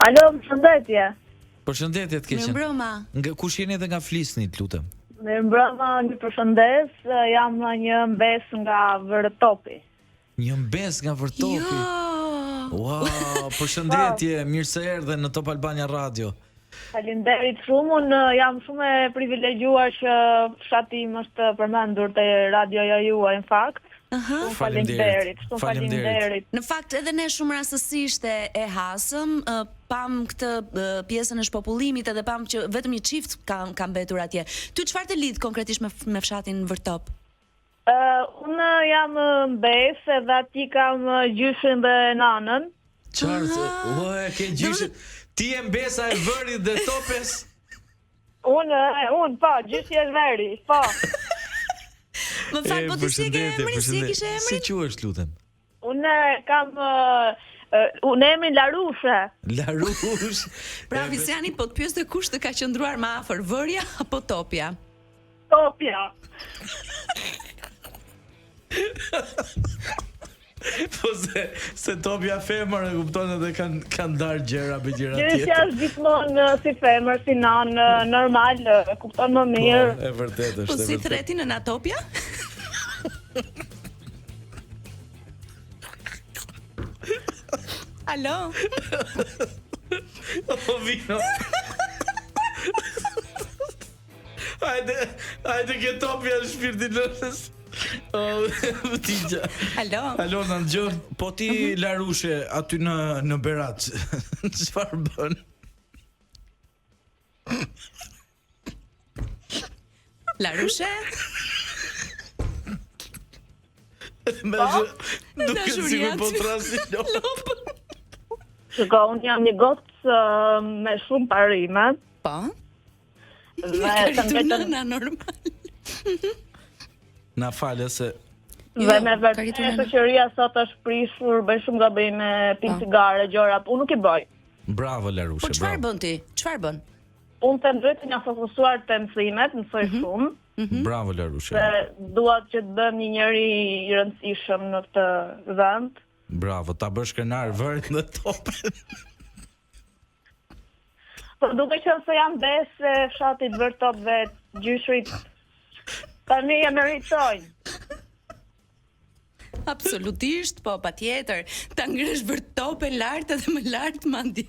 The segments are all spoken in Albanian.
Alo, përshëndetje. Përshëndetje të keqen. Mirëmbrëma. Kush jeni dhe nga flisni, lutem? Mirëmbrëma, një përshëndes, jam një mbes nga Vërtopi. Një mbes nga Vërtopi. Jo. Wow, përshëndetje, mirë se erdhe në Top Albania Radio. Faleminderit shumë, unë jam shumë e privilegjuar që fshati im është përmendur te radioja juaj në fakt. Faleminderit. Në fakt edhe ne shumë rastësisht e hasëm, pam këtë pjesën e shpopullimit edhe pam që vetëm një çift ka mbetur atje. Ty çfarë të lidh konkretisht me fshatin Vërtop? Unë jam mbes edhe aty kam gjyshin dhe nanën. Çfarë? Ua, ke gjyshin. Ti je mbesa e Vërit dhe Topes? Unë, po, gjyshi e Veri, po. Më fal, po ti si e ke emrin? Si e kishe emrin? Si quhesh, lutem? Unë kam unë emrin Larushe. Larush. Pra Visiani, po të pyeste kush të ka qëndruar më afër, Vërja apo Topja? Topja. Po se Topja femër e kupton edhe kanë darë gjëra me gjëra Gjyshi tjetër. është gjithmonë si femër, si nanë, normal, kupton më mirë. Po, e vërtetë është. Po si thretin në Natopja? Alo? O vino. Hajde ke Topja në shpirtin lësës. Tigja. Alo, në ndëgjon. Po ti Larushe aty në Berat. Çfarë bën? Larushe? Duke sigur po trasi lop. Shiko, unë jam një gocë me shumë parime. Po? Dhe Nëna normal. Na falë se dhe me vërtetë shoqëria sot është prishur, bëj shumë gabime, pin cigare, gjëra, unë nuk i bëj. Bravo Larushe, Po çfarë bravo. bën ti? Çfarë bën? Unë të drejtën jam fokusuar te mësimet, mësoj shumë. Bravo Larushe. Se dua që të bëhem një njeri i rëndësishëm në këtë vend. Bravo, ta bësh krenar Vërit dhe Topin. Po duke qenë se jam besë fshatit Vërtop dhe gjyshrit, tani e meritojnë. Absolutisht, po patjetër. Ta ngresh Vërtopën lart edhe më lart mandje.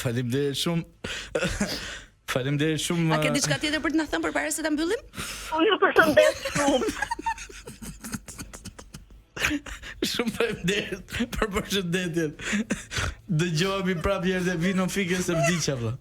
Faleminderit shumë. Faleminderit shumë. A ke diçka tjetër për të na thënë përpara se ta mbyllim? Unë ju përshëndes shumë. Shumë faleminderit për përshëndetjen. Dëgjohemi prapë herë dhe vino fike se vdiqja vëlla.